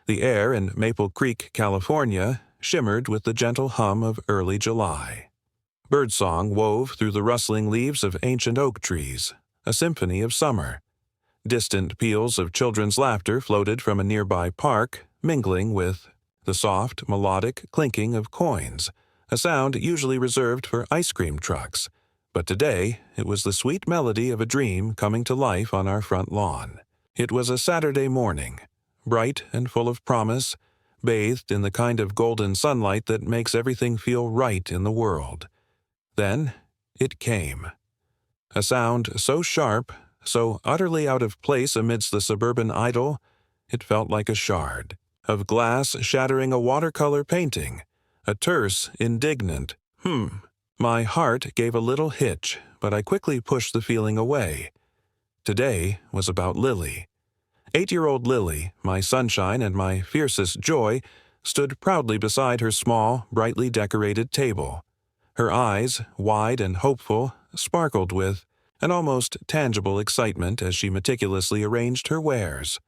The air in Maple Creek, California, shimmered with the gentle hum of early July. Birdsong wove through the rustling leaves of ancient oak trees, a symphony of summer. Distant peals of children's laughter floated from a nearby park, mingling with the soft, melodic clinking of coins, a sound usually reserved for ice cream trucks. But today, it was the sweet melody of a dream coming to life on our front lawn. It was a Saturday morning, bright and full of promise, bathed in the kind of golden sunlight that makes everything feel right in the world. Then it came. A sound so sharp, so utterly out of place amidst the suburban idyll, it felt like a shard of glass shattering a watercolor painting, a terse, indignant, My heart gave a little hitch, but I quickly pushed the feeling away. Today was about Lily. 8-year-old Lily, my sunshine and my fiercest joy, stood proudly beside her small, brightly decorated table. Her eyes, wide and hopeful, sparkled with an almost tangible excitement as she meticulously arranged her wares.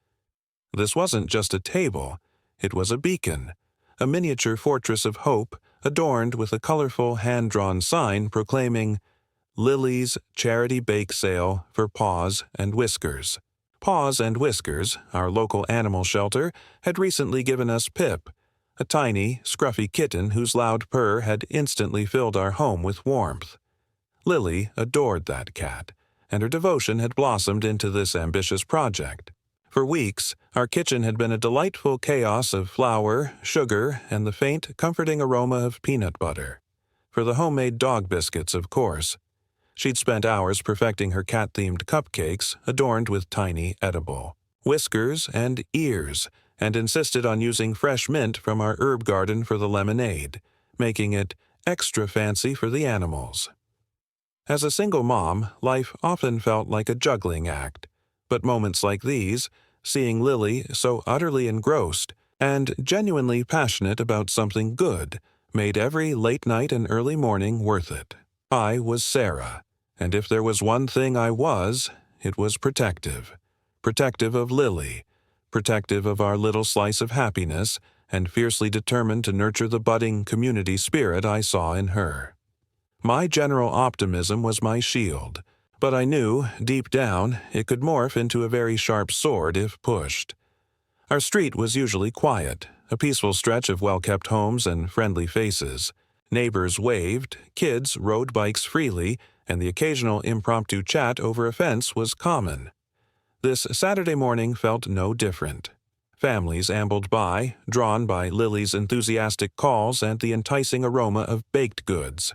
This wasn't just a table, it was a beacon, a miniature fortress of hope adorned with a colorful hand-drawn sign proclaiming Lily's Charity Bake Sale for Paws and Whiskers. Paws and Whiskers, our local animal shelter, had recently given us Pip, a tiny, scruffy kitten whose loud purr had instantly filled our home with warmth. Lily adored that cat, and her devotion had blossomed into this ambitious project. For weeks, our kitchen had been a delightful chaos of flour, sugar, and the faint, comforting aroma of peanut butter. For the homemade dog biscuits, of course. She'd spent hours perfecting her cat-themed cupcakes, adorned with tiny edible whiskers and ears, and insisted on using fresh mint from our herb garden for the lemonade, making it extra fancy for the animals. As a single mom, life often felt like a juggling act, but moments like these, seeing Lily so utterly engrossed and genuinely passionate about something good, made every late night and early morning worth it. I was Sarah, and if there was one thing I was, it was protective. Protective of Lily, protective of our little slice of happiness, and fiercely determined to nurture the budding community spirit I saw in her. My general optimism was my shield, but I knew, deep down, it could morph into a very sharp sword if pushed. Our street was usually quiet, a peaceful stretch of well-kept homes and friendly faces. Neighbors waved, kids rode bikes freely, and the occasional impromptu chat over a fence was common. This Saturday morning felt no different. Families ambled by, drawn by Lily's enthusiastic calls and the enticing aroma of baked goods.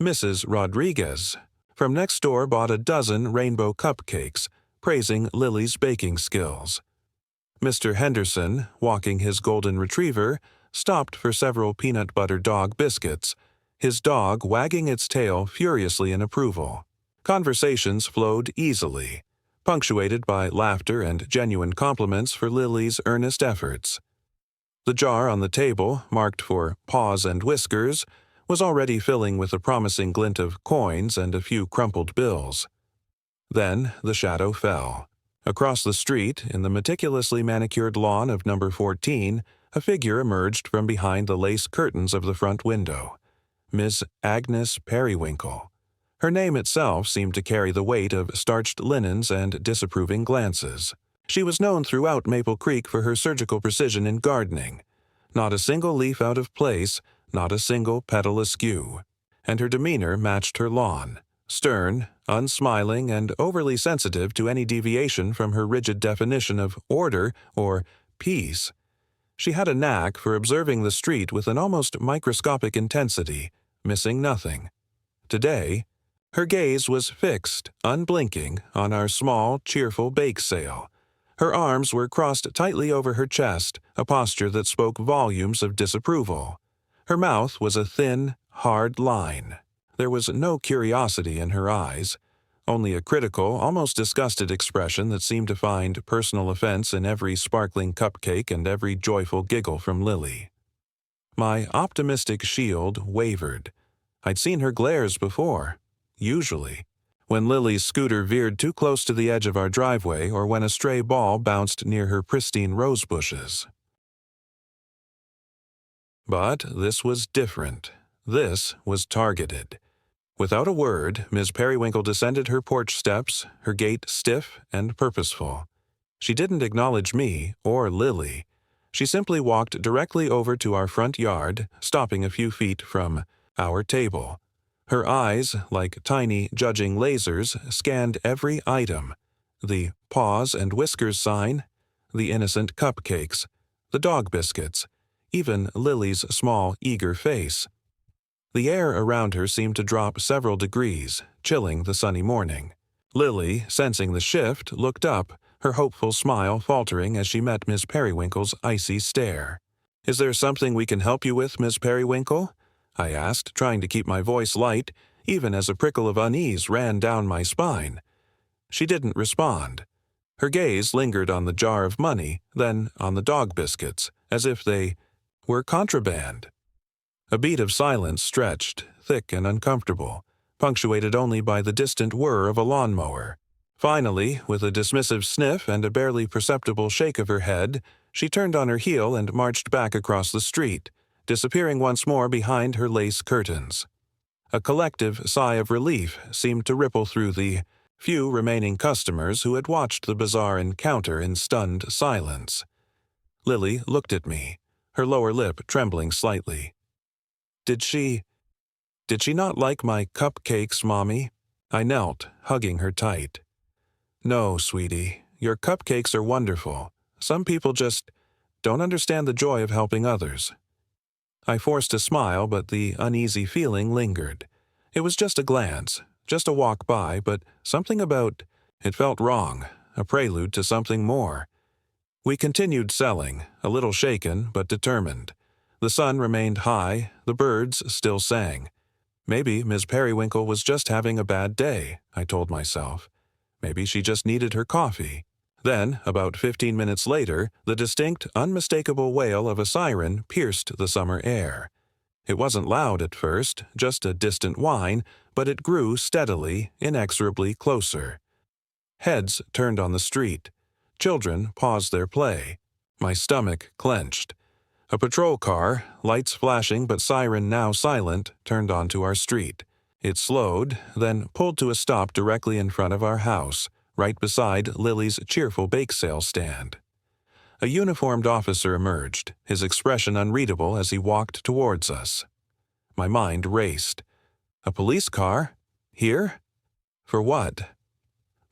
Mrs. Rodriguez from next door bought a dozen rainbow cupcakes, praising Lily's baking skills. Mr. Henderson, walking his golden retriever, stopped for several peanut butter dog biscuits, his dog wagging its tail furiously in approval. Conversations flowed easily, punctuated by laughter and genuine compliments for Lily's earnest efforts. The jar on the table, marked for Paws and Whiskers, was already filling with a promising glint of coins and a few crumpled bills. Then the shadow fell. Across the street, in the meticulously manicured lawn of number 14, a figure emerged from behind the lace curtains of the front window. Miss Agnes Periwinkle. Her name itself seemed to carry the weight of starched linens and disapproving glances. She was known throughout Maple Creek for her surgical precision in gardening. Not a single leaf out of place, not a single petal askew. And her demeanor matched her lawn, stern, unsmiling, and overly sensitive to any deviation from her rigid definition of order or peace. She had a knack for observing the street with an almost microscopic intensity, missing nothing. Today, her gaze was fixed, unblinking, on our small, cheerful bake sale. Her arms were crossed tightly over her chest, a posture that spoke volumes of disapproval. Her mouth was a thin, hard line. There was no curiosity in her eyes, only a critical, almost disgusted expression that seemed to find personal offense in every sparkling cupcake and every joyful giggle from Lily. My optimistic shield wavered. I'd seen her glares before. Usually, when Lily's scooter veered too close to the edge of our driveway or when a stray ball bounced near her pristine rose bushes. But this was different. This was targeted. Without a word, Ms. Periwinkle descended her porch steps, her gait stiff and purposeful. She didn't acknowledge me or Lily. She simply walked directly over to our front yard, stopping a few feet from our table. Her eyes, like tiny judging lasers, scanned every item: the paws and whiskers sign, the innocent cupcakes, the dog biscuits, even Lily's small, eager face. The air around her seemed to drop several degrees, chilling the sunny morning. Lily, sensing the shift, looked up, her hopeful smile faltering as she met Miss Periwinkle's icy stare. "Is there something we can help you with, Miss Periwinkle?" I asked, trying to keep my voice light, even as a prickle of unease ran down my spine. She didn't respond. Her gaze lingered on the jar of money, then on the dog biscuits, as if they were contraband. A beat of silence stretched, thick and uncomfortable, punctuated only by the distant whir of a lawnmower. Finally, with a dismissive sniff and a barely perceptible shake of her head, she turned on her heel and marched back across the street, disappearing once more behind her lace curtains. A collective sigh of relief seemed to ripple through the few remaining customers who had watched the bizarre encounter in stunned silence. Lily looked at me, her lower lip trembling slightly. Did she not like my cupcakes, Mommy?" I knelt, hugging her tight. "No, sweetie, your cupcakes are wonderful. Some people just don't understand the joy of helping others." I forced a smile, but the uneasy feeling lingered. It was just a glance, just a walk by, but something about it felt wrong, a prelude to something more. We continued selling, a little shaken but determined. The sun remained high, the birds still sang. Maybe Miss Periwinkle was just having a bad day, I told myself. Maybe she just needed her coffee. Then, about 15 minutes later, the distinct, unmistakable wail of a siren pierced the summer air. It wasn't loud at first, just a distant whine, but it grew steadily, inexorably closer. Heads turned on the street. Children paused their play. My stomach clenched. A patrol car, lights flashing but siren now silent, turned onto our street. It slowed, then pulled to a stop directly in front of our house, right beside Lily's cheerful bake sale stand. A uniformed officer emerged, his expression unreadable as he walked towards us. My mind raced. A police car? Here? For what?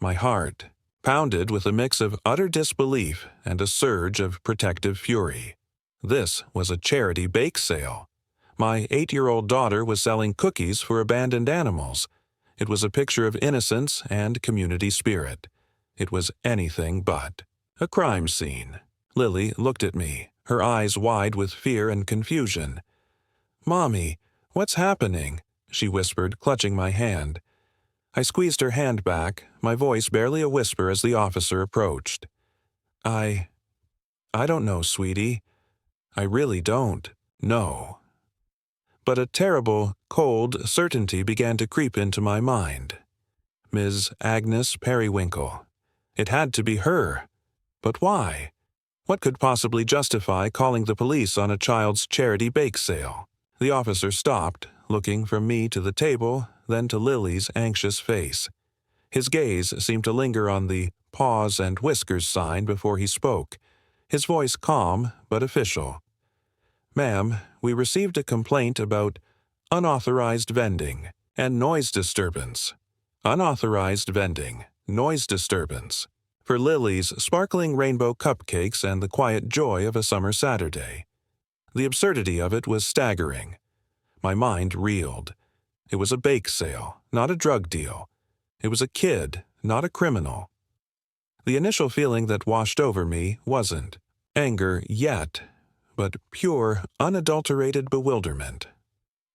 My heart pounded with a mix of utter disbelief and a surge of protective fury. This was a charity bake sale. My 8-year-old daughter was selling cookies for abandoned animals. It was a picture of innocence and community spirit. It was anything but a crime scene. Lily looked at me, her eyes wide with fear and confusion. "Mommy, what's happening?" she whispered, clutching my hand. I squeezed her hand back, my voice barely a whisper as the officer approached. I don't know, sweetie. I really don't know." But a terrible, cold certainty began to creep into my mind. Ms. Agnes Periwinkle. It had to be her. But why? What could possibly justify calling the police on a child's charity bake sale? The officer stopped, looking from me to the table, then to Lily's anxious face. His gaze seemed to linger on the paws and whiskers sign before he spoke, his voice calm but official. "Ma'am, we received a complaint about unauthorized vending and noise disturbance." Unauthorized vending, noise disturbance. For Lily's sparkling rainbow cupcakes and the quiet joy of a summer Saturday. The absurdity of it was staggering. My mind reeled. It was a bake sale, not a drug deal. It was a kid, not a criminal. The initial feeling that washed over me wasn't anger yet, but pure, unadulterated bewilderment.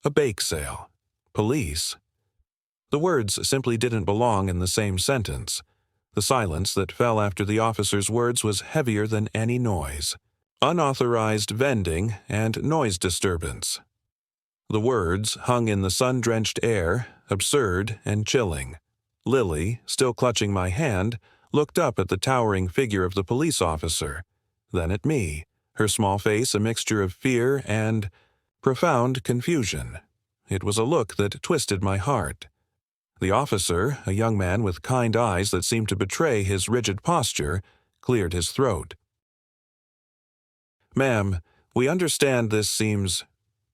A bake sale. Police. The words simply didn't belong in the same sentence. The silence that fell after the officer's words was heavier than any noise. Unauthorized vending and noise disturbance. The words hung in the sun-drenched air, absurd and chilling. Lily, still clutching my hand, looked up at the towering figure of the police officer, then at me, her small face a mixture of fear and Profound confusion. It was a look that twisted my heart. The officer, a young man with kind eyes that seemed to betray his rigid posture, cleared his throat. "Ma'am, we understand this seems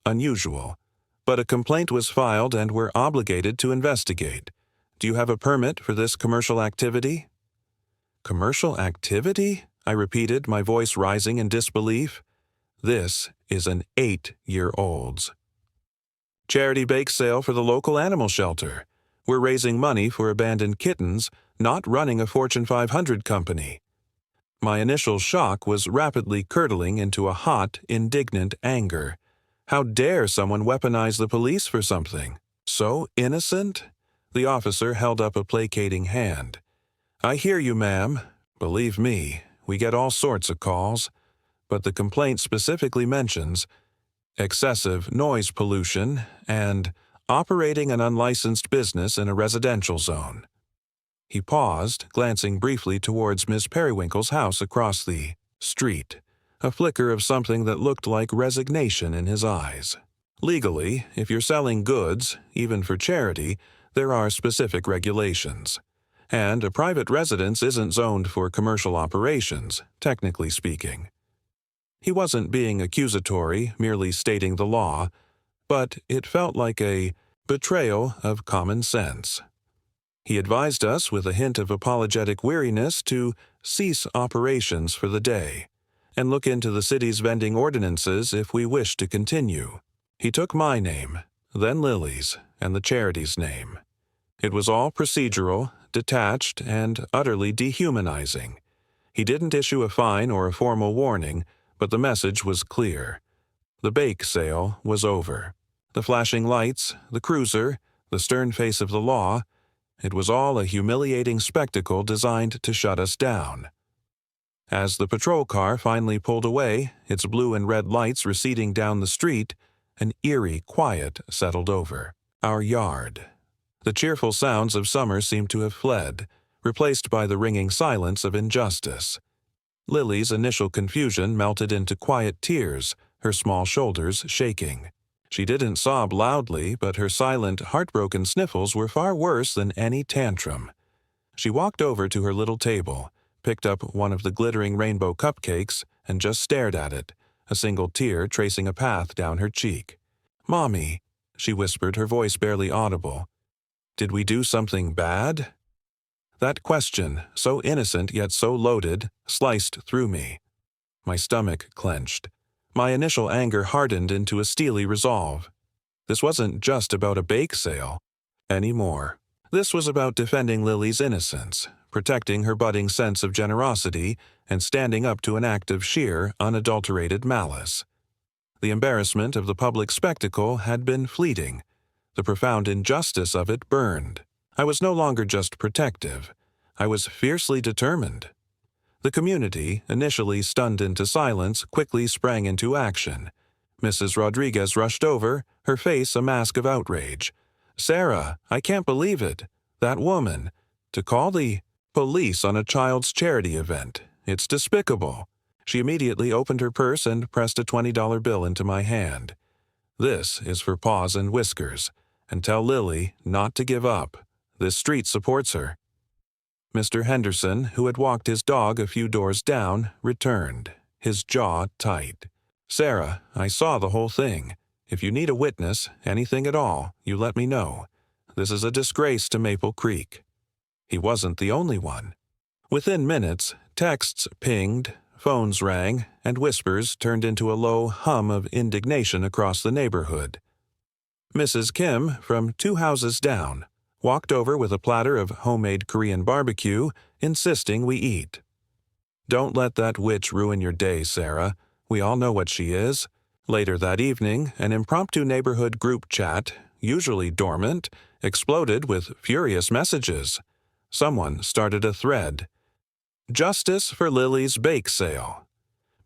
unusual, but a complaint was filed and we're obligated to investigate. Do you have a permit for this commercial activity?" "Commercial activity?" I repeated, my voice rising in disbelief. "This is an 8-year-old's. Charity bake sale for the local animal shelter. We're raising money for abandoned kittens, not running a Fortune 500 company." My initial shock was rapidly curdling into a hot, indignant anger. How dare someone weaponize the police for something so innocent? The officer held up a placating hand. "I hear you, ma'am. Believe me, we get all sorts of calls. But the complaint specifically mentions excessive noise pollution and operating an unlicensed business in a residential zone." He paused, glancing briefly towards Miss Periwinkle's house across the street, a flicker of something that looked like resignation in his eyes. "Legally, if you're selling goods, even for charity, there are specific regulations. And a private residence isn't zoned for commercial operations, technically speaking." He wasn't being accusatory, merely stating the law, but it felt like a betrayal of common sense. He advised us with a hint of apologetic weariness to cease operations for the day and look into the city's vending ordinances if we wished to continue. He took my name, then Lily's, and the charity's name. It was all procedural, detached, and utterly dehumanizing. He didn't issue a fine or a formal warning, but the message was clear. The bake sale was over. The flashing lights, the cruiser, the stern face of the law, it was all a humiliating spectacle designed to shut us down. As the patrol car finally pulled away, its blue and red lights receding down the street, an eerie quiet settled over our yard. The cheerful sounds of summer seemed to have fled, replaced by the ringing silence of injustice. Lily's initial confusion melted into quiet tears, her small shoulders shaking. She didn't sob loudly, but her silent, heartbroken sniffles were far worse than any tantrum. She walked over to her little table, picked up one of the glittering rainbow cupcakes, and just stared at it, a single tear tracing a path down her cheek. "Mommy," she whispered, her voice barely audible. "Did we do something bad?" That question, so innocent yet so loaded, sliced through me. My stomach clenched. My initial anger hardened into a steely resolve. This wasn't just about a bake sale anymore. This was about defending Lily's innocence, protecting her budding sense of generosity, and standing up to an act of sheer, unadulterated malice. The embarrassment of the public spectacle had been fleeting. The profound injustice of it burned. I was no longer just protective. I was fiercely determined. The community, initially stunned into silence, quickly sprang into action. Mrs. Rodriguez rushed over, her face a mask of outrage. "Sarah, I can't believe it. That woman. To call the police on a child's charity event. It's despicable." She immediately opened her purse and pressed a $20 bill into my hand. "This is for Paws and Whiskers. And tell Lily not to give up. This street supports her." Mr. Henderson, who had walked his dog a few doors down, returned, his jaw tight. "Sarah, I saw the whole thing. If you need a witness, anything at all, you let me know. This is a disgrace to Maple Creek." He wasn't the only one. Within minutes, texts pinged, phones rang, and whispers turned into a low hum of indignation across the neighborhood. Mrs. Kim, from 2 houses down, walked over with a platter of homemade Korean barbecue, insisting we eat. "Don't let that witch ruin your day, Sarah. We all know what she is." Later that evening, an impromptu neighborhood group chat, usually dormant, exploded with furious messages. Someone started a thread. "Justice for Lily's bake sale."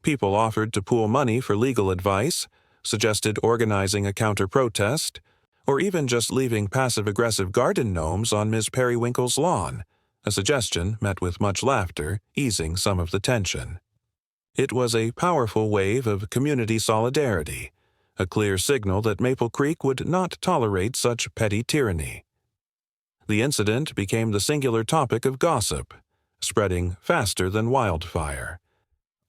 People offered to pool money for legal advice, suggested organizing a counter-protest, or even just leaving passive-aggressive garden gnomes on Miss Periwinkle's lawn, a suggestion met with much laughter, easing some of the tension. It was a powerful wave of community solidarity, a clear signal that Maple Creek would not tolerate such petty tyranny. The incident became the singular topic of gossip, spreading faster than wildfire.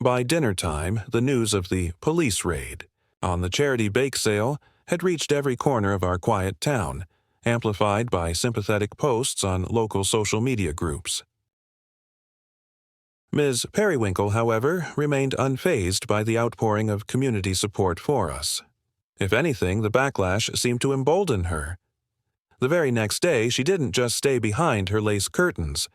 By dinner time, the news of the police raid on the charity bake sale had reached every corner of our quiet town, amplified by sympathetic posts on local social media groups. Ms. Periwinkle, however, remained unfazed by the outpouring of community support for us. If anything, the backlash seemed to embolden her. The very next day, she didn't just stay behind her lace curtains.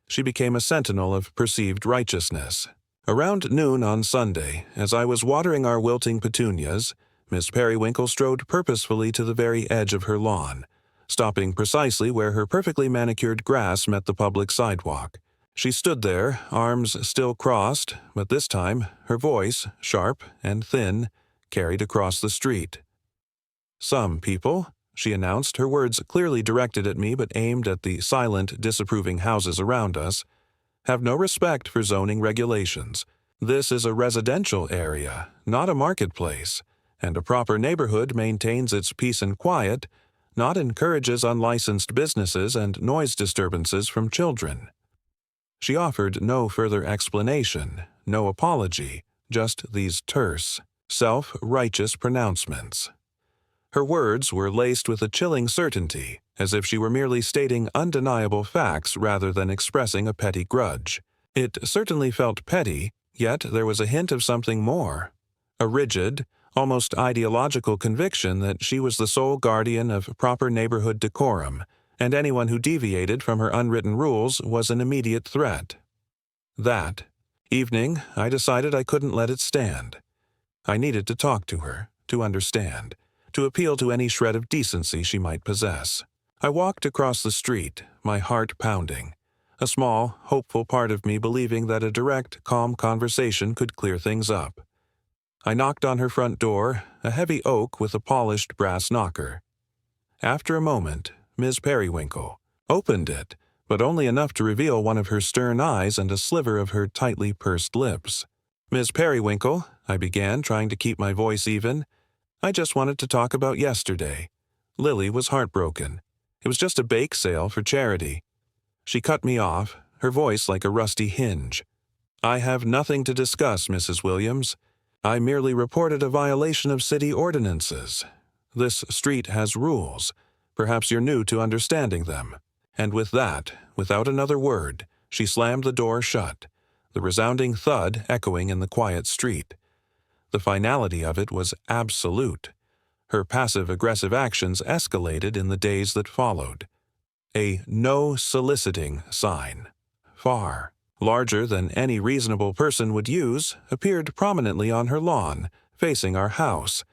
She became a sentinel of perceived righteousness. Around noon on Sunday, as I was watering our wilting petunias, Miss Periwinkle strode purposefully to the very edge of her lawn, stopping precisely where her perfectly manicured grass met the public sidewalk. She stood there, arms still crossed, but this time her voice, sharp and thin, carried across the street. "Some people," she announced, her words clearly directed at me but aimed at the silent, disapproving houses around us, "have no respect for zoning regulations. This is a residential area, not a marketplace, and a proper neighborhood maintains its peace and quiet, not encourages unlicensed businesses and noise disturbances from children." She offered no further explanation, no apology, just these terse, self-righteous pronouncements. Her words were laced with a chilling certainty, as if she were merely stating undeniable facts rather than expressing a petty grudge. It certainly felt petty, yet there was a hint of something more. A rigid, almost ideological conviction that she was the sole guardian of proper neighborhood decorum, and anyone who deviated from her unwritten rules was an immediate threat. That evening, I decided I couldn't let it stand. I needed to talk to her, to understand, to appeal to any shred of decency she might possess. I walked across the street, my heart pounding, a small, hopeful part of me believing that a direct, calm conversation could clear things up. I knocked on her front door, a heavy oak with a polished brass knocker. After a moment, Ms. Periwinkle opened it, but only enough to reveal one of her stern eyes and a sliver of her tightly pursed lips. "Ms. Periwinkle," I began, trying to keep my voice even, "I just wanted to talk about yesterday. Lily was heartbroken. It was just a bake sale for charity." She cut me off, her voice like a rusty hinge. "I have nothing to discuss, Mrs. Williams. I merely reported a violation of city ordinances. This street has rules. Perhaps you're new to understanding them." And with that, without another word, she slammed the door shut, the resounding thud echoing in the quiet street. The finality of it was absolute. Her passive-aggressive actions escalated in the days that followed. A "no soliciting" sign, far larger than any reasonable person would use, appeared prominently on her lawn, facing our house.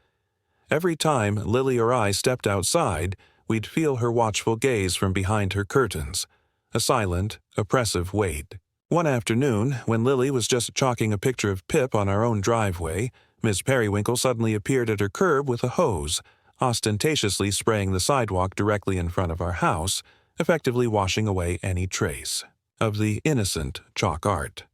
Every time Lily or I stepped outside, we'd feel her watchful gaze from behind her curtains, a silent, oppressive weight. One afternoon, when Lily was just chalking a picture of Pip on our own driveway, Miss Periwinkle suddenly appeared at her curb with a hose, ostentatiously spraying the sidewalk directly in front of our house, effectively washing away any trace of the innocent chalk art.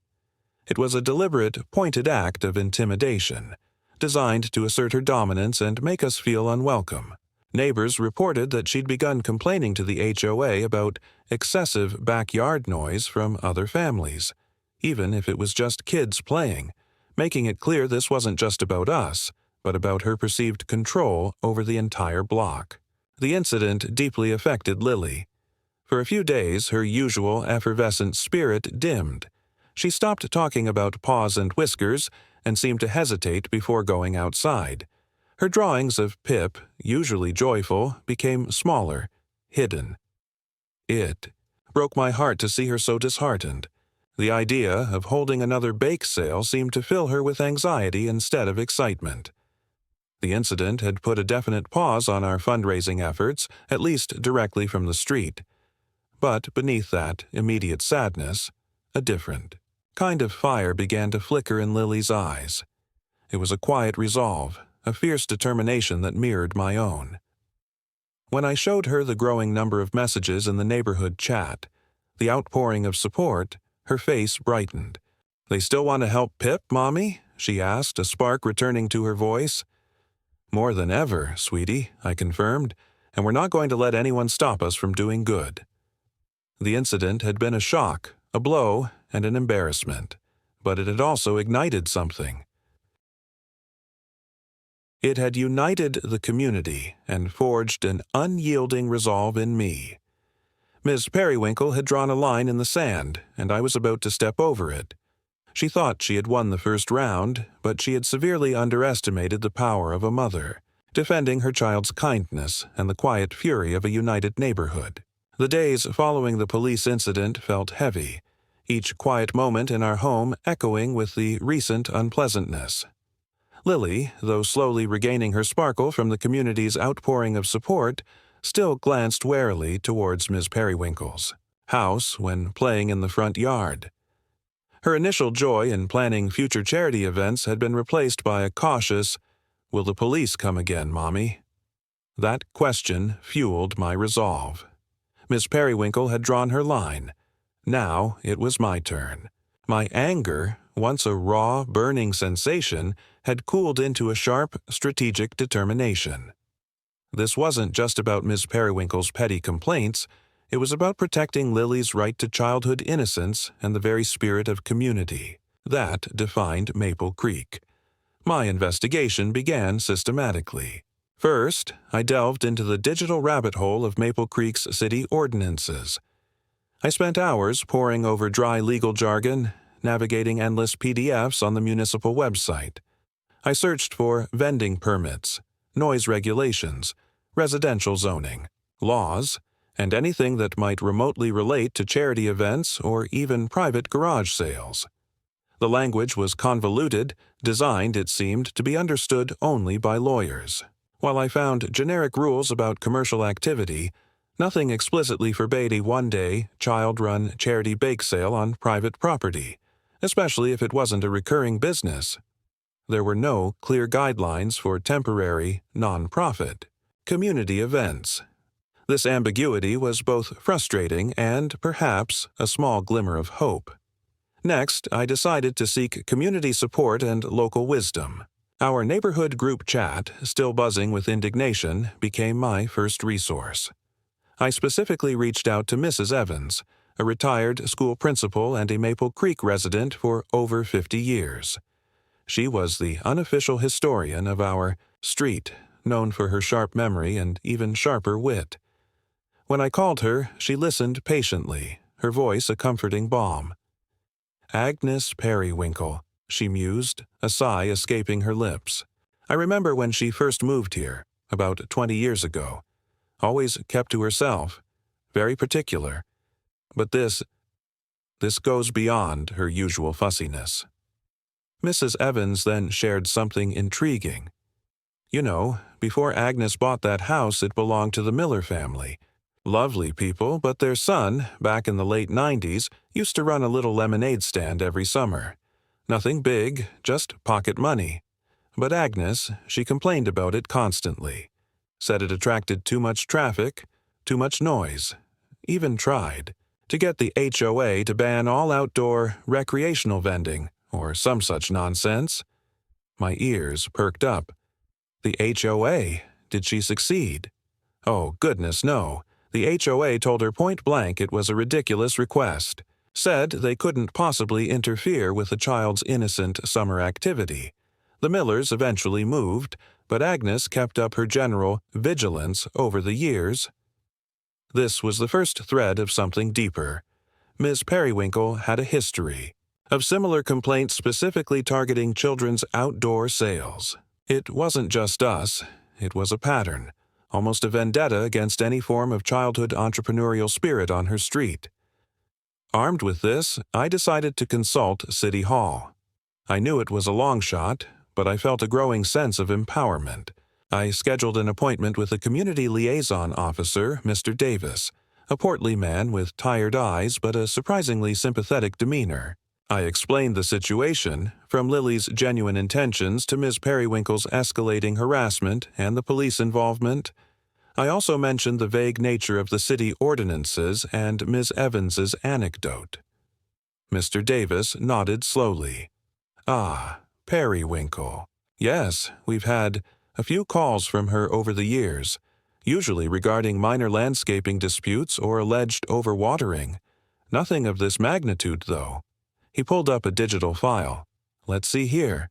It was a deliberate, pointed act of intimidation, designed to assert her dominance and make us feel unwelcome. Neighbors reported that she'd begun complaining to the HOA about excessive backyard noise from other families, even if it was just kids playing, making it clear this wasn't just about us, but about her perceived control over the entire block. The incident deeply affected Lily. For a few days, her usual effervescent spirit dimmed. She stopped talking about paws and whiskers and seemed to hesitate before going outside. Her drawings of Pip, usually joyful, became smaller, hidden. It broke my heart to see her so disheartened. The idea of holding another bake sale seemed to fill her with anxiety instead of excitement. The incident had put a definite pause on our fundraising efforts, at least directly from the street. But beneath that immediate sadness, a different kind of fire began to flicker in Lily's eyes. It was a quiet resolve, a fierce determination that mirrored my own. When I showed her the growing number of messages in the neighborhood chat, the outpouring of support, her face brightened. "They still want to help Pip, Mommy?" she asked, a spark returning to her voice. "More than ever, sweetie," I confirmed, "and we're not going to let anyone stop us from doing good." The incident had been a shock, a blow, and an embarrassment, but it had also ignited something. It had united the community and forged an unyielding resolve in me. Miss Periwinkle had drawn a line in the sand, and I was about to step over it. She thought she had won the first round, but she had severely underestimated the power of a mother, defending her child's kindness and the quiet fury of a united neighborhood. The days following the police incident felt heavy, each quiet moment in our home echoing with the recent unpleasantness. Lily, though slowly regaining her sparkle from the community's outpouring of support, still glanced warily towards Miss Periwinkle's house when playing in the front yard. Her initial joy in planning future charity events had been replaced by a cautious, "Will the police come again, Mommy?" That question fueled my resolve. Miss Periwinkle had drawn her line. Now it was my turn. My anger, once a raw, burning sensation, had cooled into a sharp, strategic determination. This wasn't just about Miss Periwinkle's petty complaints. It was about protecting Lily's right to childhood innocence and the very spirit of community. That defined Maple Creek. My investigation began systematically. First, I delved into the digital rabbit hole of Maple Creek's city ordinances. I spent hours poring over dry legal jargon, navigating endless PDFs on the municipal website. I searched for vending permits, noise regulations, residential zoning, laws, and anything that might remotely relate to charity events or even private garage sales. The language was convoluted, designed, it seemed, to be understood only by lawyers. While I found generic rules about commercial activity, nothing explicitly forbade a one-day, child-run charity bake sale on private property, especially if it wasn't a recurring business. There were no clear guidelines for temporary, non-profit, community events. This ambiguity was both frustrating and, perhaps, a small glimmer of hope. Next, I decided to seek community support and local wisdom. Our neighborhood group chat, still buzzing with indignation, became my first resource. I specifically reached out to Mrs. Evans, a retired school principal and a Maple Creek resident for over 50 years. She was the unofficial historian of our street, known for her sharp memory and even sharper wit. When I called her, she listened patiently, her voice a comforting balm. "Agnes Periwinkle," she mused, a sigh escaping her lips. "I remember when she first moved here, about 20 years ago. Always kept to herself, very particular. But this goes beyond her usual fussiness." Mrs. Evans then shared something intriguing. "You know, before Agnes bought that house, it belonged to the Miller family. Lovely people, but their son, back in the late 90s, used to run a little lemonade stand every summer. Nothing big, just pocket money. But Agnes, she complained about it constantly. Said it attracted too much traffic, too much noise. Even tried to get the HOA to ban all outdoor recreational vending, or some such nonsense." My ears perked up. The HOA? Did she succeed? Oh, goodness, no. The HOA told her point blank it was a ridiculous request. Said they couldn't possibly interfere with the child's innocent summer activity. The Millers eventually moved, but Agnes kept up her general vigilance over the years. This was the first thread of something deeper. Miss Periwinkle had a history of similar complaints specifically targeting children's outdoor sales. It wasn't just us. It was a pattern, almost a vendetta against any form of childhood entrepreneurial spirit on her street. Armed with this, I decided to consult City Hall. I knew it was a long shot, but I felt a growing sense of empowerment. I scheduled an appointment with the community liaison officer, Mr. Davis, a portly man with tired eyes but a surprisingly sympathetic demeanor. I explained the situation, from Lily's genuine intentions to Miss Periwinkle's escalating harassment and the police involvement. I also mentioned the vague nature of the city ordinances and Miss Evans's anecdote. Mr. Davis nodded slowly. "Ah, Periwinkle. Yes, we've had A few calls from her over the years, usually regarding minor landscaping disputes or alleged overwatering. Nothing of this magnitude, though. He pulled up a digital file. Let's see here.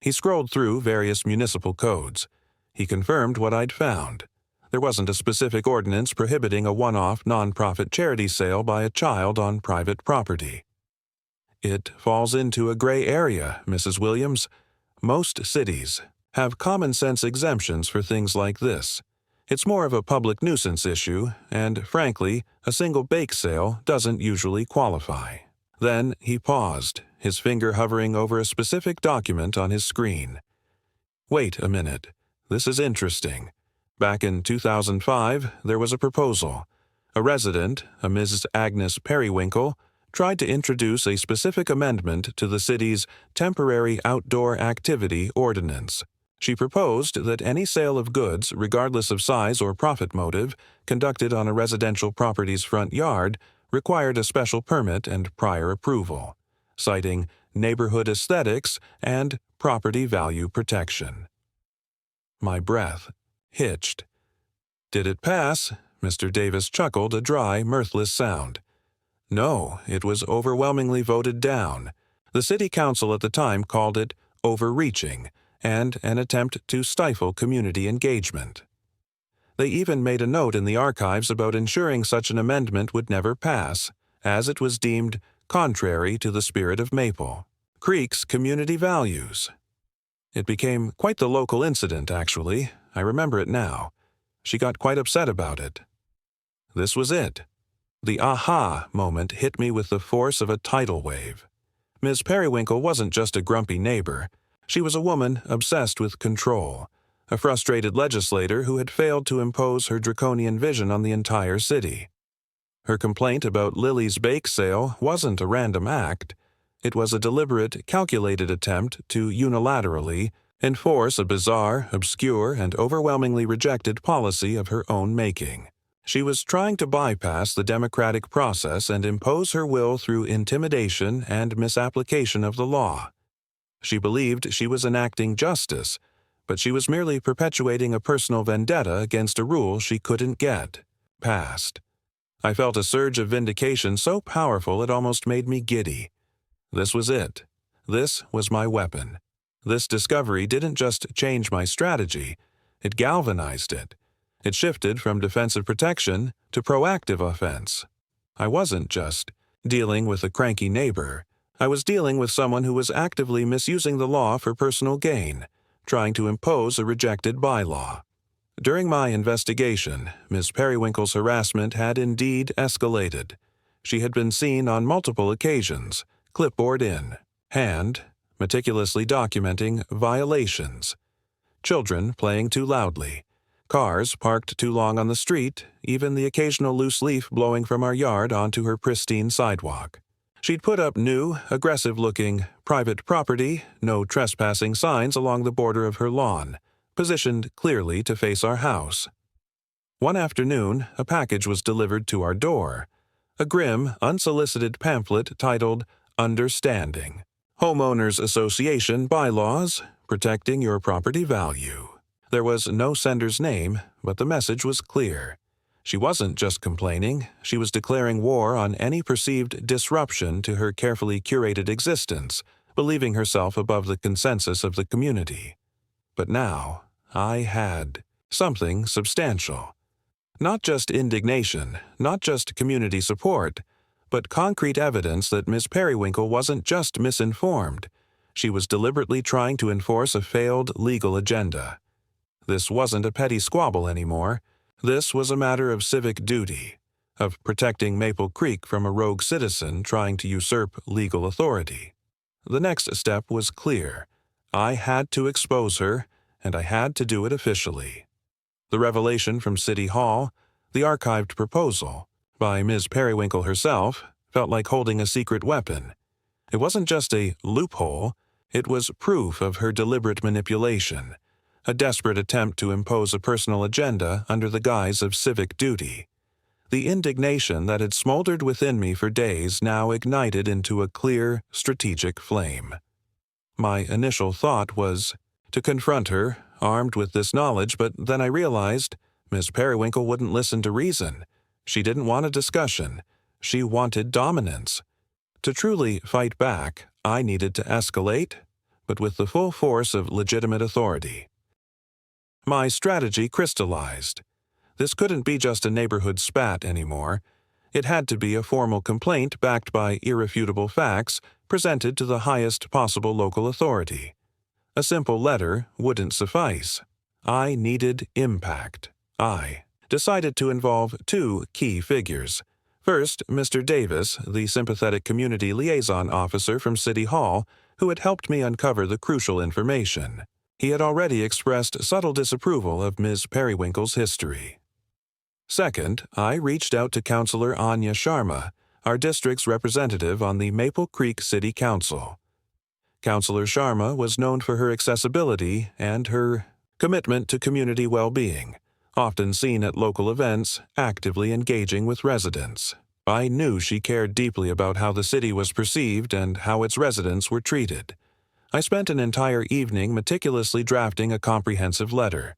He scrolled through various municipal codes. He confirmed what I'd found. There wasn't a specific ordinance prohibiting a one-off nonprofit charity sale by a child on private property. It falls into a gray area, Mrs. Williams. Most cities have common-sense exemptions for things like this. It's more of a public nuisance issue, and, frankly, a single bake sale doesn't usually qualify. Then he paused, his finger hovering over a specific document on his screen. Wait a minute. This is interesting. Back in 2005, there was a proposal. A resident, a Mrs. Agnes Periwinkle, tried to introduce a specific amendment to the city's Temporary Outdoor Activity Ordinance. She proposed that any sale of goods, regardless of size or profit motive, conducted on a residential property's front yard required a special permit and prior approval, citing neighborhood aesthetics and property value protection. My breath hitched. Did it pass? Mr. Davis chuckled, a dry, mirthless sound. No, it was overwhelmingly voted down. The city council at the time called it overreaching and an attempt to stifle community engagement. They even made a note in the archives about ensuring such an amendment would never pass, as it was deemed contrary to the spirit of Maple Creek's community values. It became quite the local incident, actually. I remember it now. She got quite upset about it. This was it. The aha moment hit me with the force of a tidal wave. Ms. Periwinkle wasn't just a grumpy neighbor. She was a woman obsessed with control, a frustrated legislator who had failed to impose her draconian vision on the entire city. Her complaint about Lily's bake sale wasn't a random act. It was a deliberate, calculated attempt to unilaterally enforce a bizarre, obscure, and overwhelmingly rejected policy of her own making. She was trying to bypass the democratic process and impose her will through intimidation and misapplication of the law. She believed she was enacting justice, but she was merely perpetuating a personal vendetta against a rule she couldn't get passed. I felt a surge of vindication so powerful it almost made me giddy. This was it. This was my weapon. This discovery didn't just change my strategy, it galvanized it. It shifted from defensive protection to proactive offense. I wasn't just dealing with a cranky neighbor. I was dealing with someone who was actively misusing the law for personal gain, trying to impose a rejected bylaw. During my investigation, Ms. Periwinkle's harassment had indeed escalated. She had been seen on multiple occasions, clipboard in hand, meticulously documenting violations. Children playing too loudly, cars parked too long on the street, even the occasional loose leaf blowing from our yard onto her pristine sidewalk. She'd put up new, aggressive-looking, private property, no trespassing signs along the border of her lawn, positioned clearly to face our house. One afternoon, a package was delivered to our door. A grim, unsolicited pamphlet titled Understanding. Homeowners Association Bylaws, Protecting Your Property Value. There was no sender's name, but the message was clear. She wasn't just complaining, she was declaring war on any perceived disruption to her carefully curated existence, believing herself above the consensus of the community. But now, I had something substantial. Not just indignation, not just community support, but concrete evidence that Miss Periwinkle wasn't just misinformed. She was deliberately trying to enforce a failed legal agenda. This wasn't a petty squabble anymore. This was a matter of civic duty, of protecting Maple Creek from a rogue citizen trying to usurp legal authority. The next step was clear. I had to expose her, and I had to do it officially. The revelation from City Hall, the archived proposal, by Ms. Periwinkle herself, felt like holding a secret weapon. It wasn't just a loophole, it was proof of her deliberate manipulation, a desperate attempt to impose a personal agenda under the guise of civic duty. The indignation that had smoldered within me for days now ignited into a clear, strategic flame. My initial thought was to confront her, armed with this knowledge, but then I realized Miss Periwinkle wouldn't listen to reason. She didn't want a discussion. She wanted dominance. To truly fight back, I needed to escalate, but with the full force of legitimate authority. My strategy crystallized. This couldn't be just a neighborhood spat anymore. It had to be a formal complaint backed by irrefutable facts presented to the highest possible local authority. A simple letter wouldn't suffice. I needed impact. I decided to involve two key figures. First, Mr. Davis, the sympathetic community liaison officer from City Hall, who had helped me uncover the crucial information. He had already expressed subtle disapproval of Ms. Periwinkle's history. Second, I reached out to Councilor Anya Sharma, our district's representative on the Maple Creek City Council. Councilor Sharma was known for her accessibility and her commitment to community well-being, often seen at local events, actively engaging with residents. I knew she cared deeply about how the city was perceived and how its residents were treated. I spent an entire evening meticulously drafting a comprehensive letter.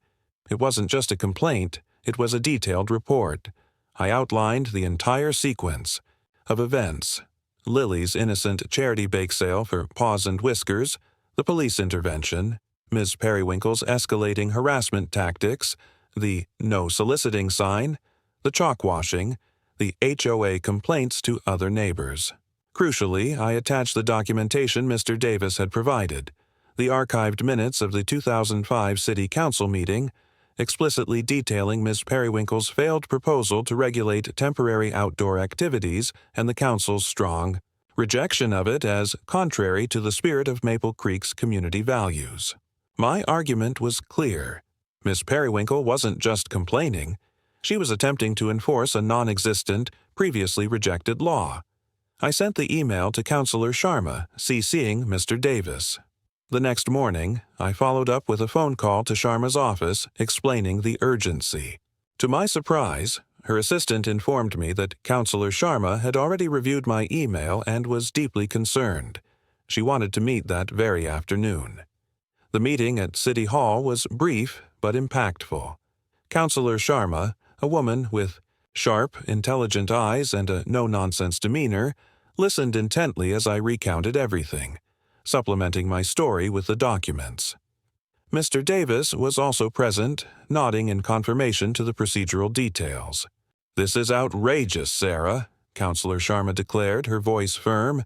It wasn't just a complaint, it was a detailed report. I outlined the entire sequence of events: Lily's innocent charity bake sale for Paws and Whiskers, the police intervention, Ms. Periwinkle's escalating harassment tactics, the no soliciting sign, the chalk washing, the HOA complaints to other neighbors. Crucially, I attached the documentation Mr. Davis had provided, the archived minutes of the 2005 City Council meeting, explicitly detailing Ms. Periwinkle's failed proposal to regulate temporary outdoor activities and the Council's strong rejection of it as contrary to the spirit of Maple Creek's community values. My argument was clear. Ms. Periwinkle wasn't just complaining. She was attempting to enforce a non-existent, previously rejected law. I sent the email to Councilor Sharma, CCing Mr. Davis. The next morning, I followed up with a phone call to Sharma's office explaining the urgency. To my surprise, her assistant informed me that Councilor Sharma had already reviewed my email and was deeply concerned. She wanted to meet that very afternoon. The meeting at City Hall was brief but impactful. Councilor Sharma, a woman with sharp, intelligent eyes and a no-nonsense demeanor, listened intently as I recounted everything, supplementing my story with the documents. Mr. Davis was also present, nodding in confirmation to the procedural details. "This is outrageous, Sarah," Councilor Sharma declared, her voice firm.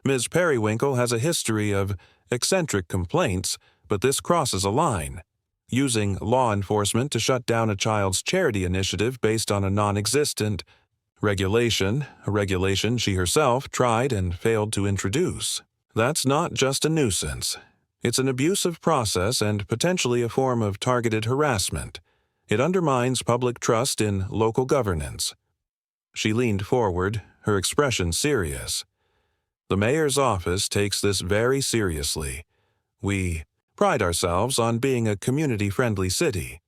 "Ms. Periwinkle has a history of eccentric complaints, but this crosses a line. Using law enforcement to shut down a child's charity initiative based on a non-existent regulation, a regulation she herself tried and failed to introduce. That's not just a nuisance. It's an abusive process and potentially a form of targeted harassment. It undermines public trust in local governance." She leaned forward, her expression serious. "The mayor's office takes this very seriously. We pride ourselves on being a community-friendly city.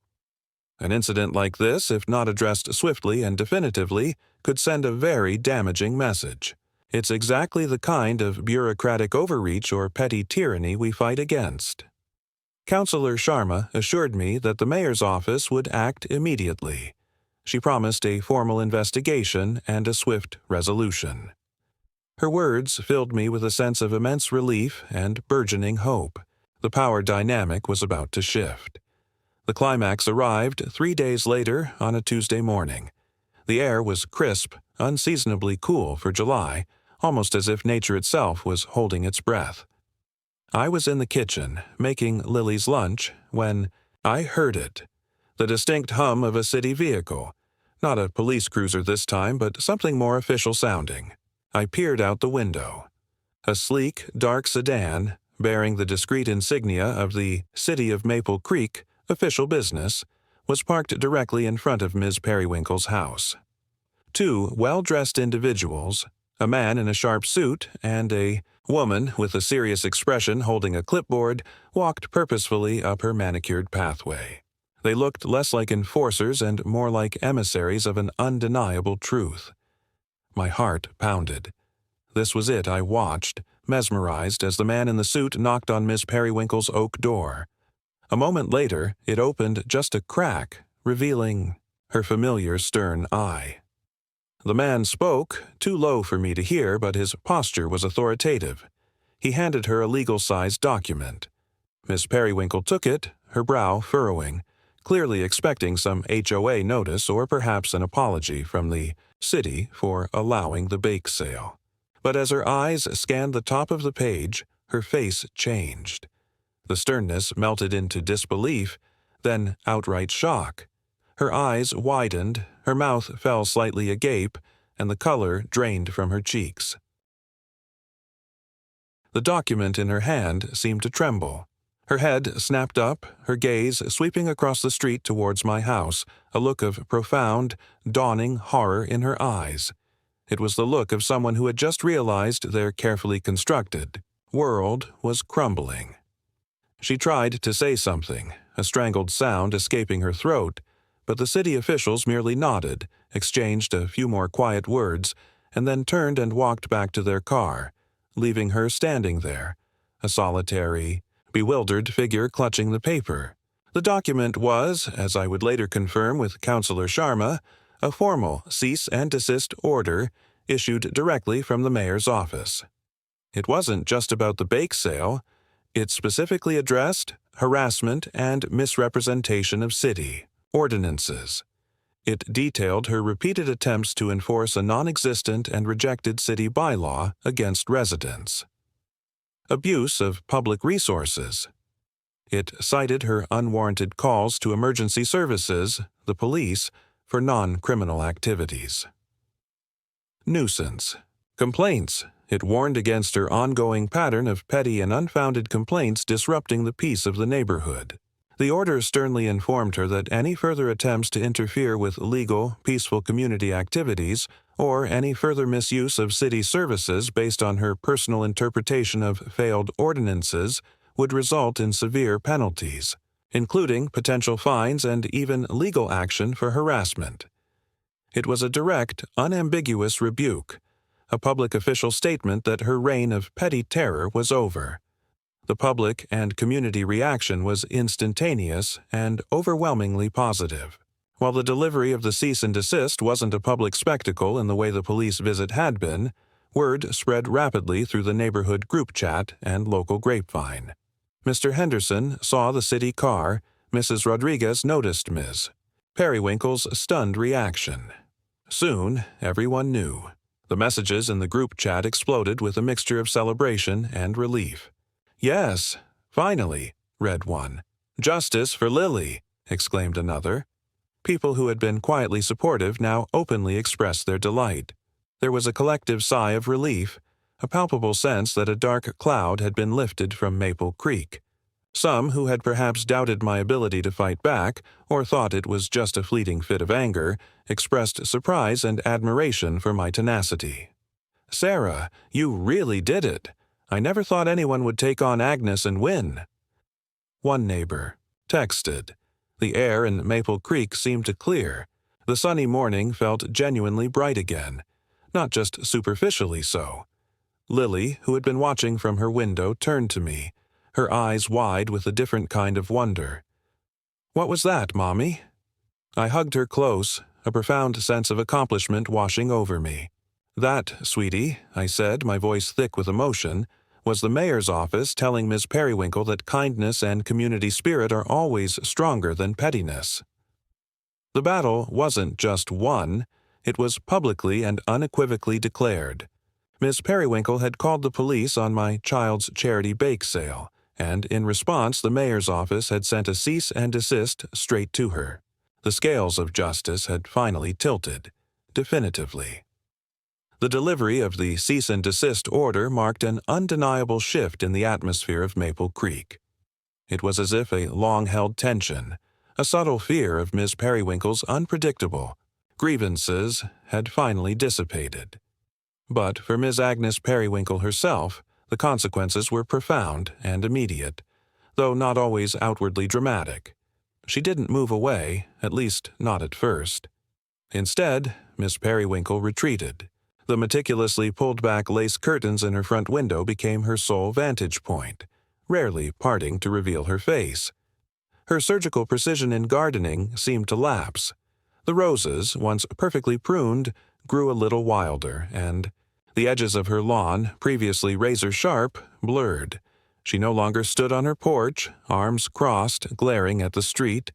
An incident like this, if not addressed swiftly and definitively, could send a very damaging message. It's exactly the kind of bureaucratic overreach or petty tyranny we fight against." Councilor Sharma assured me that the mayor's office would act immediately. She promised a formal investigation and a swift resolution. Her words filled me with a sense of immense relief and burgeoning hope. The power dynamic was about to shift. The climax arrived 3 days later on a Tuesday morning. The air was crisp, unseasonably cool for July, almost as if nature itself was holding its breath. I was in the kitchen, making Lily's lunch, when I heard it. The distinct hum of a city vehicle. Not a police cruiser this time, but something more official sounding. I peered out the window. A sleek, dark sedan, bearing the discreet insignia of the City of Maple Creek official business, was parked directly in front of Ms. Periwinkle's house. Two well-dressed individuals, a man in a sharp suit and a woman with a serious expression holding a clipboard, walked purposefully up her manicured pathway. They looked less like enforcers and more like emissaries of an undeniable truth. My heart pounded. This was it I watched, mesmerized, as the man in the suit knocked on Miss Periwinkle's oak door. A moment later, it opened just a crack, revealing her familiar stern eye. The man spoke, too low for me to hear, but his posture was authoritative. He handed her a legal-sized document. Miss Periwinkle took it, her brow furrowing, clearly expecting some HOA notice or perhaps an apology from the city for allowing the bake sale. But as her eyes scanned the top of the page, her face changed. The sternness melted into disbelief, then outright shock. Her eyes widened, her mouth fell slightly agape, and the color drained from her cheeks. The document in her hand seemed to tremble. Her head snapped up, her gaze sweeping across the street towards my house, a look of profound, dawning horror in her eyes. It was the look of someone who had just realized their carefully constructed world was crumbling. She tried to say something, a strangled sound escaping her throat, but the city officials merely nodded, exchanged a few more quiet words, and then turned and walked back to their car, leaving her standing there, a solitary, bewildered figure clutching the paper. The document was, as I would later confirm with Councillor Sharma, a formal cease and desist order issued directly from the mayor's office. It wasn't just about the bake sale. It specifically addressed harassment and misrepresentation of city ordinances. It detailed her repeated attempts to enforce a non-existent and rejected city bylaw against residents. Abuse of public resources. It cited her unwarranted calls to emergency services, the police, for non-criminal activities. Nuisance. Complaints. It warned against her ongoing pattern of petty and unfounded complaints disrupting the peace of the neighborhood. The order sternly informed her that any further attempts to interfere with legal, peaceful community activities or any further misuse of city services based on her personal interpretation of failed ordinances would result in severe penalties, including potential fines and even legal action for harassment. It was a direct, unambiguous rebuke, a public official statement that her reign of petty terror was over. The public and community reaction was instantaneous and overwhelmingly positive. While the delivery of the cease and desist wasn't a public spectacle in the way the police visit had been, word spread rapidly through the neighborhood group chat and local grapevine. Mr. Henderson saw the city car. Mrs. Rodriguez noticed Ms. Periwinkle's stunned reaction. Soon, everyone knew. The messages in the group chat exploded with a mixture of celebration and relief. "Yes, finally," read one. "Justice for Lily," exclaimed another. People who had been quietly supportive now openly expressed their delight. There was a collective sigh of relief, a palpable sense that a dark cloud had been lifted from Maple Creek. Some who had perhaps doubted my ability to fight back, or thought it was just a fleeting fit of anger, expressed surprise and admiration for my tenacity. "Sarah, you really did it. I never thought anyone would take on Agnes and win." One neighbor texted. The air in Maple Creek seemed to clear. The sunny morning felt genuinely bright again, not just superficially so. Lily, who had been watching from her window, turned to me, her eyes wide with a different kind of wonder. "What was that, Mommy?" I hugged her close, a profound sense of accomplishment washing over me. "That, sweetie," I said, my voice thick with emotion, was the mayor's office telling Miss Periwinkle that kindness and community spirit are always stronger than pettiness. The battle wasn't just won, it was publicly and unequivocally declared. Miss Periwinkle had called the police on my child's charity bake sale, and in response the mayor's office had sent a cease and desist straight to her. The scales of justice had finally tilted, definitively. The delivery of the cease and desist order marked an undeniable shift in the atmosphere of Maple Creek. It was as if a long-held tension, a subtle fear of Miss Periwinkle's unpredictable grievances had finally dissipated. But for Ms. Agnes Periwinkle herself, the consequences were profound and immediate, though not always outwardly dramatic. She didn't move away, at least not at first. Instead, Miss Periwinkle retreated. The meticulously pulled-back lace curtains in her front window became her sole vantage point, rarely parting to reveal her face. Her surgical precision in gardening seemed to lapse. The roses, once perfectly pruned, grew a little wilder, and the edges of her lawn, previously razor-sharp, blurred. She no longer stood on her porch, arms crossed, glaring at the street.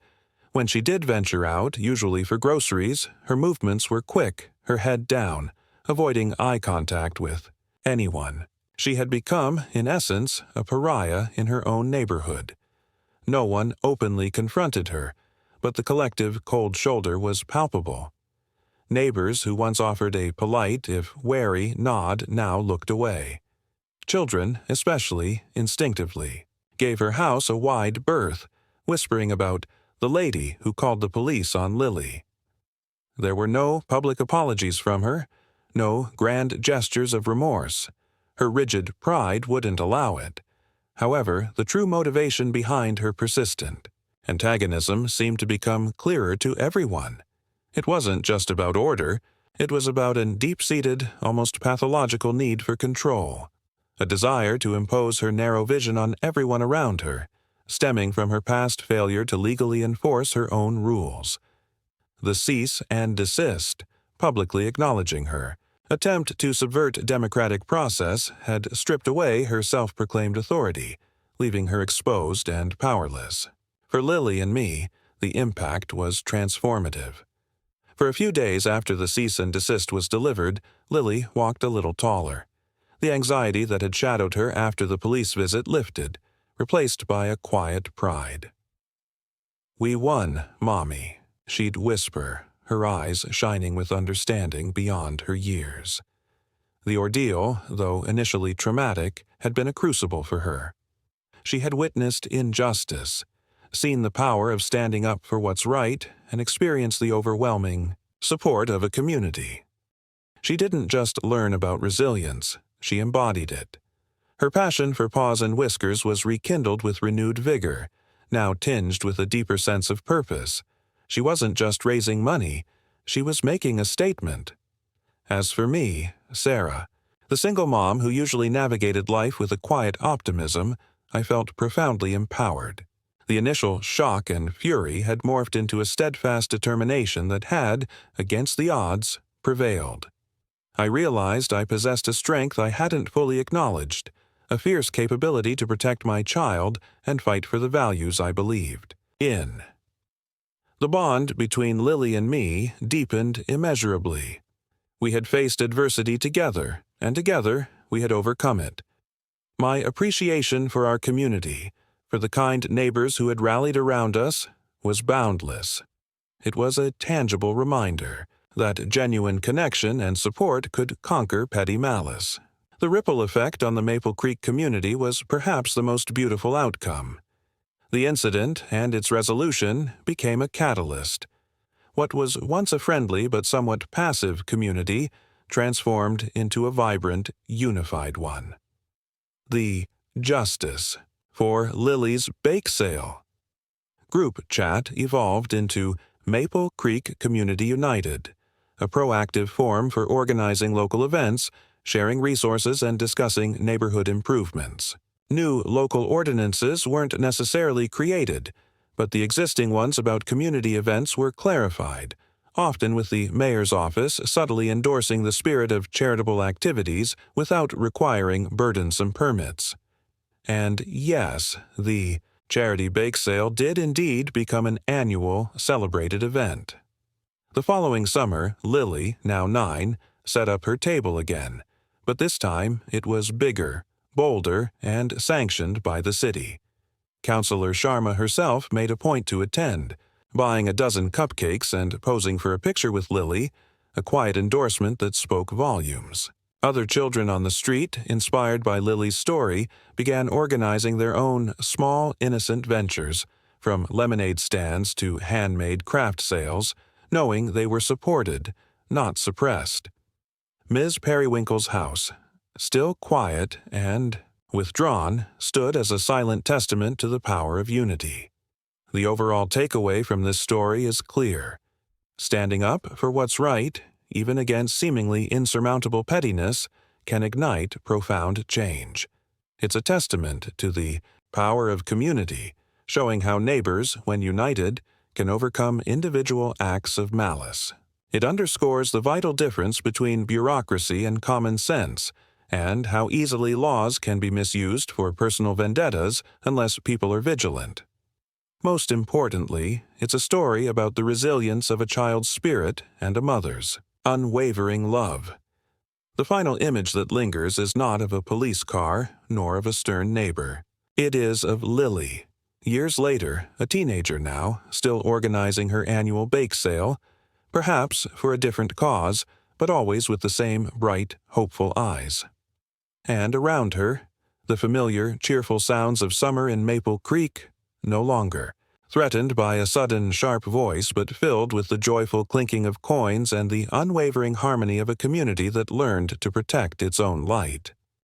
When she did venture out, usually for groceries, her movements were quick, her head down, avoiding eye contact with anyone. She had become, in essence, a pariah in her own neighborhood. No one openly confronted her, but the collective cold shoulder was palpable. Neighbors who once offered a polite, if wary, nod now looked away. Children, especially, instinctively, gave her house a wide berth, whispering about the lady who called the police on Lily. There were no public apologies from her, no grand gestures of remorse. Her rigid pride wouldn't allow it. However, the true motivation behind her persistent antagonism seemed to become clearer to everyone. It wasn't just about order, it was about a deep-seated, almost pathological need for control, a desire to impose her narrow vision on everyone around her, stemming from her past failure to legally enforce her own rules. The cease and desist, publicly acknowledging her, attempt to subvert democratic process had stripped away her self-proclaimed authority, leaving her exposed and powerless. For Lily and me, the impact was transformative. For a few days after the cease and desist was delivered, Lily walked a little taller. The anxiety that had shadowed her after the police visit lifted, replaced by a quiet pride. "We won, Mommy," she'd whisper, her eyes shining with understanding beyond her years. The ordeal, though initially traumatic, had been a crucible for her. She had witnessed injustice, seen the power of standing up for what's right, and experienced the overwhelming support of a community. She didn't just learn about resilience, she embodied it. Her passion for paws and whiskers was rekindled with renewed vigor, now tinged with a deeper sense of purpose. She wasn't just raising money, she was making a statement. As for me, Sarah, the single mom who usually navigated life with a quiet optimism, I felt profoundly empowered. The initial shock and fury had morphed into a steadfast determination that had, against the odds, prevailed. I realized I possessed a strength I hadn't fully acknowledged, a fierce capability to protect my child and fight for the values I believed in. The bond between Lily and me deepened immeasurably. We had faced adversity together, and together we had overcome it. My appreciation for our community, for the kind neighbors who had rallied around us, was boundless. It was a tangible reminder that genuine connection and support could conquer petty malice. The ripple effect on the Maple Creek community was perhaps the most beautiful outcome. The incident and its resolution became a catalyst. What was once a friendly but somewhat passive community transformed into a vibrant, unified one. The justice for Lily's bake sale. Group chat evolved into Maple Creek Community United, a proactive forum for organizing local events, sharing resources, and discussing neighborhood improvements. New local ordinances weren't necessarily created, but the existing ones about community events were clarified, often with the mayor's office subtly endorsing the spirit of charitable activities without requiring burdensome permits. And yes, the charity bake sale did indeed become an annual, celebrated event. The following summer, Lily, now 9, set up her table again, but this time it was bigger, bolder, and sanctioned by the city. Councillor Sharma herself made a point to attend, buying a dozen cupcakes and posing for a picture with Lily, a quiet endorsement that spoke volumes. Other children on the street, inspired by Lily's story, began organizing their own small, innocent ventures, from lemonade stands to handmade craft sales, knowing they were supported, not suppressed. Ms. Periwinkle's house, still quiet and withdrawn, stood as a silent testament to the power of unity. The overall takeaway from this story is clear. Standing up for what's right, even against seemingly insurmountable pettiness, can ignite profound change. It's a testament to the power of community, showing how neighbors, when united, can overcome individual acts of malice. It underscores the vital difference between bureaucracy and common sense, and how easily laws can be misused for personal vendettas unless people are vigilant. Most importantly, it's a story about the resilience of a child's spirit and a mother's unwavering love. The final image that lingers is not of a police car, nor of a stern neighbor. It is of Lily. Years later, a teenager now, still organizing her annual bake sale, perhaps for a different cause, but always with the same bright, hopeful eyes. And around her, the familiar, cheerful sounds of summer in Maple Creek, no longer, threatened by a sudden, sharp voice, but filled with the joyful clinking of coins and the unwavering harmony of a community that learned to protect its own light.